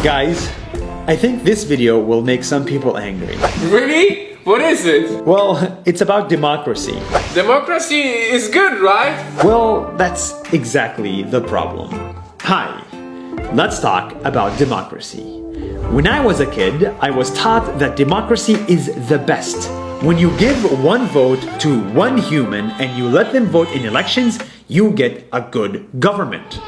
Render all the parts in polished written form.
Guys, I think this video will make some people angry. Really? What is it? Well, it's about democracy. Democracy is good, right? Well, that's exactly the problem. Hi, let's talk about democracy. When I was a kid, I was taught that democracy is the best. When you give one vote to one human and you let them vote in elections, you get a good government.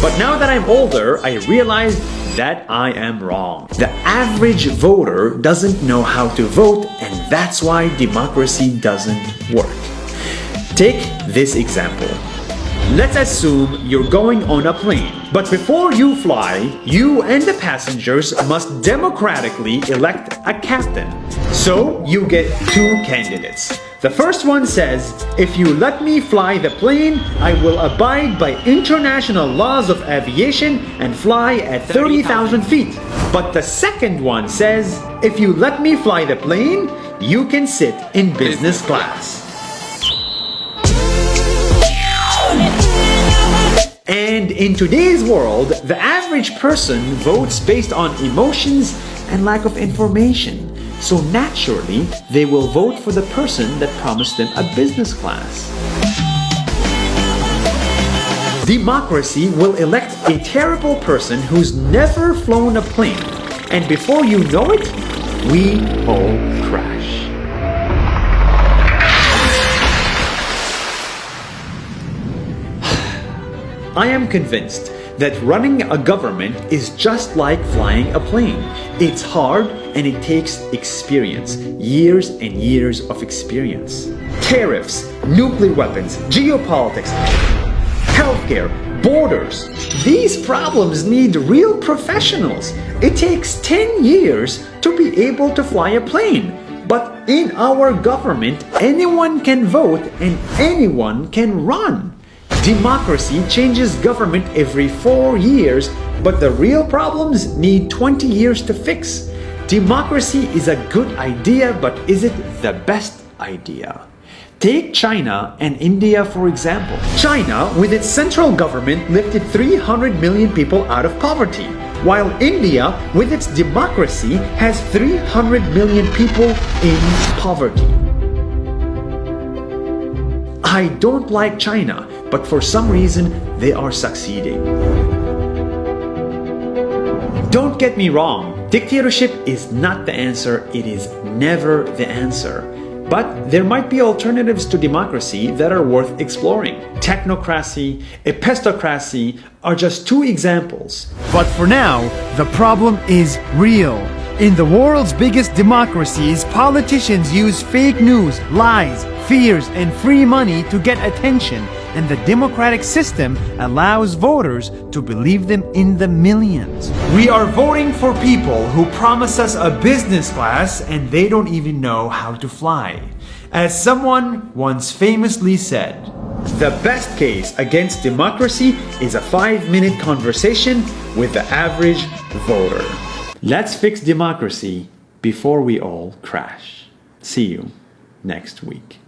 But now that I'm older, I realize that I am wrong. The average voter doesn't know how to vote, and that's why democracy doesn't work. Take this example. Let's assume you're going on a plane, but before you fly, you and the passengers must democratically elect a captain. So you get two candidates. The first one says, if you let me fly the plane, I will abide by international laws of aviation and fly at 30,000 feet. But the second one says, if you let me fly the plane, you can sit in business class. And in today's world, the average person votes based on emotions and lack of information. So naturally, they will vote for the person that promised them a business class. Democracy will elect a terrible person who's never flown a plane. And before you know it, we all crash. I am convinced that running a government is just like flying a plane. It's hard and it takes experience, years and years of experience. Tariffs, nuclear weapons, geopolitics, healthcare, borders. These problems need real professionals. It takes 10 years to be able to fly a plane. But in our government, anyone can vote and anyone can run. Democracy changes government every 4 years, but the real problems need 20 years to fix. Democracy is a good idea, but is it the best idea? Take China and India for example. China, with its central government, lifted 300 million people out of poverty, while India, with its democracy, has 300 million people in poverty. I don't like China, but for some reason, they are succeeding. Don't get me wrong, dictatorship is not the answer, it is never the answer. But there might be alternatives to democracy that are worth exploring. Technocracy, epistocracy are just two examples. But for now, the problem is real. In the world's biggest democracies, politicians use fake news, lies, fears, and free money to get attention, and the democratic system allows voters to believe them in the millions. We are voting for people who promise us a business class and they don't even know how to fly. As someone once famously said, the best case against democracy is a 5-minute conversation with the average voter. Let's fix democracy before we all crash. See you next week.